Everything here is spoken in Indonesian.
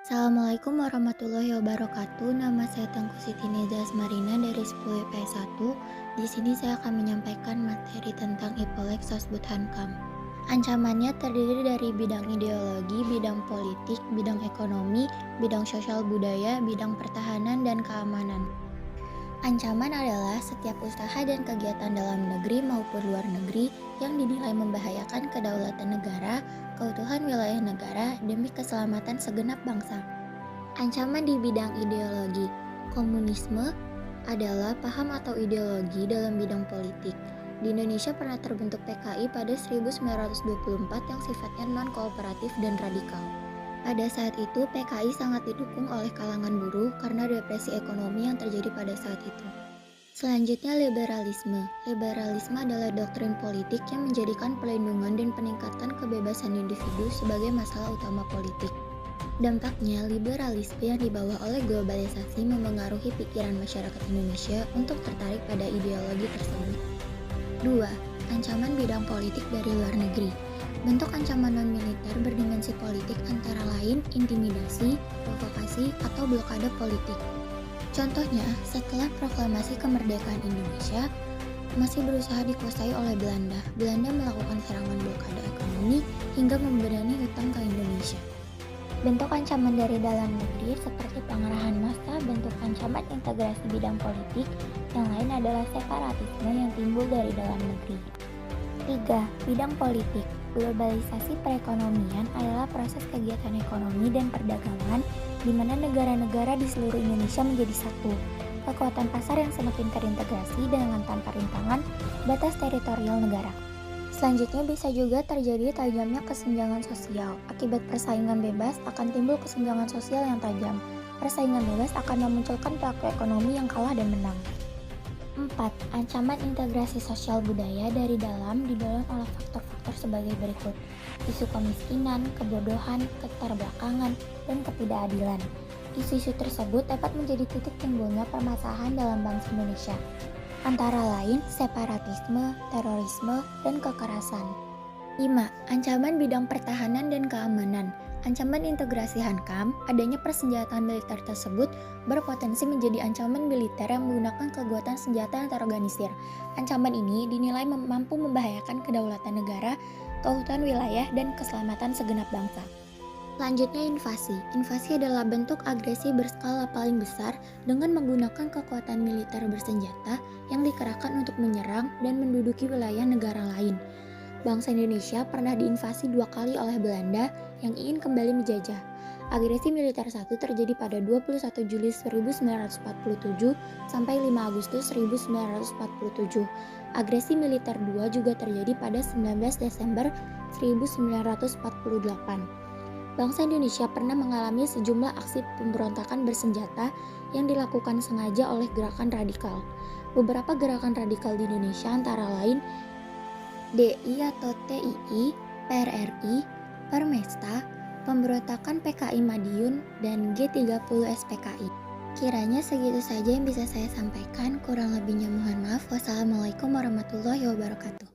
Assalamualaikum warahmatullahi wabarakatuh. Nama saya Tengku Siti Neza Asmarina dari 10 IPS 1. Di sini saya akan menyampaikan materi tentang Ipolek Sosbud Hankam. Ancamannya terdiri dari bidang ideologi, bidang politik, bidang ekonomi, bidang sosial budaya, bidang pertahanan, dan keamanan. Ancaman adalah setiap usaha dan kegiatan dalam negeri maupun luar negeri yang dinilai membahayakan kedaulatan negara, keutuhan wilayah negara, demi keselamatan segenap bangsa. Ancaman di bidang ideologi. Komunisme adalah paham atau ideologi dalam bidang politik. Di Indonesia pernah terbentuk PKI pada 1924 yang sifatnya non-kooperatif dan radikal. Pada saat itu, PKI sangat didukung oleh kalangan buruh karena depresi ekonomi yang terjadi pada saat itu. Selanjutnya, liberalisme. Liberalisme adalah doktrin politik yang menjadikan perlindungan dan peningkatan kebebasan individu sebagai masalah utama politik. Dampaknya, liberalisme yang dibawa oleh globalisasi memengaruhi pikiran masyarakat Indonesia untuk tertarik pada ideologi tersebut. 2. Ancaman bidang politik dari luar negeri. Bentuk ancaman non-militer berdimensi politik antara lain intimidasi, provokasi, atau blokade politik. Contohnya, setelah proklamasi kemerdekaan Indonesia masih berusaha dikuasai oleh Belanda. Belanda melakukan serangan blokade ekonomi hingga membebani hutang ke Indonesia. Bentuk ancaman dari dalam negeri seperti pengerahan massa, bentuk ancaman integrasi bidang politik, yang lain adalah separatisme yang timbul dari dalam negeri. 3. Bidang politik. Globalisasi perekonomian adalah proses kegiatan ekonomi dan perdagangan di mana negara-negara di seluruh Indonesia menjadi satu. Kekuatan pasar yang semakin terintegrasi dengan tanpa rintangan batas teritorial negara. Selanjutnya bisa juga terjadi tajamnya kesenjangan sosial. Akibat persaingan bebas akan timbul kesenjangan sosial yang tajam. Persaingan bebas akan memunculkan pelaku ekonomi yang kalah dan menang. 4. Ancaman integrasi sosial budaya dari dalam didorong oleh faktor-faktor sebagai berikut. Isu kemiskinan, kebodohan, keterbelakangan, dan ketidakadilan. Isu-isu tersebut dapat menjadi titik timbulnya permasalahan dalam bangsa Indonesia, antara lain separatisme, terorisme, dan kekerasan. 5. Ancaman bidang pertahanan dan keamanan. Ancaman integrasi Hankam, adanya persenjataan militer tersebut berpotensi menjadi ancaman militer yang menggunakan kekuatan senjata yang terorganisir. Ancaman ini dinilai mampu membahayakan kedaulatan negara, keutuhan wilayah, dan keselamatan segenap bangsa. Selanjutnya, invasi. Invasi adalah bentuk agresi berskala paling besar dengan menggunakan kekuatan militer bersenjata yang dikerahkan untuk menyerang dan menduduki wilayah negara lain. Bangsa Indonesia pernah diinvasi 2 kali oleh Belanda yang ingin kembali menjajah. Agresi militer 1 terjadi pada 21 Juli 1947 sampai 5 Agustus 1947. Agresi militer 2 juga terjadi pada 19 Desember 1948. Bangsa Indonesia pernah mengalami sejumlah aksi pemberontakan bersenjata yang dilakukan sengaja oleh gerakan radikal. Beberapa gerakan radikal di Indonesia antara lain DI atau TII, PRRI, Permesta, pemberontakan PKI Madiun, dan G30 SPKI. Kiranya segitu saja yang bisa saya sampaikan, kurang lebihnya mohon maaf. Wassalamualaikum warahmatullahi wabarakatuh.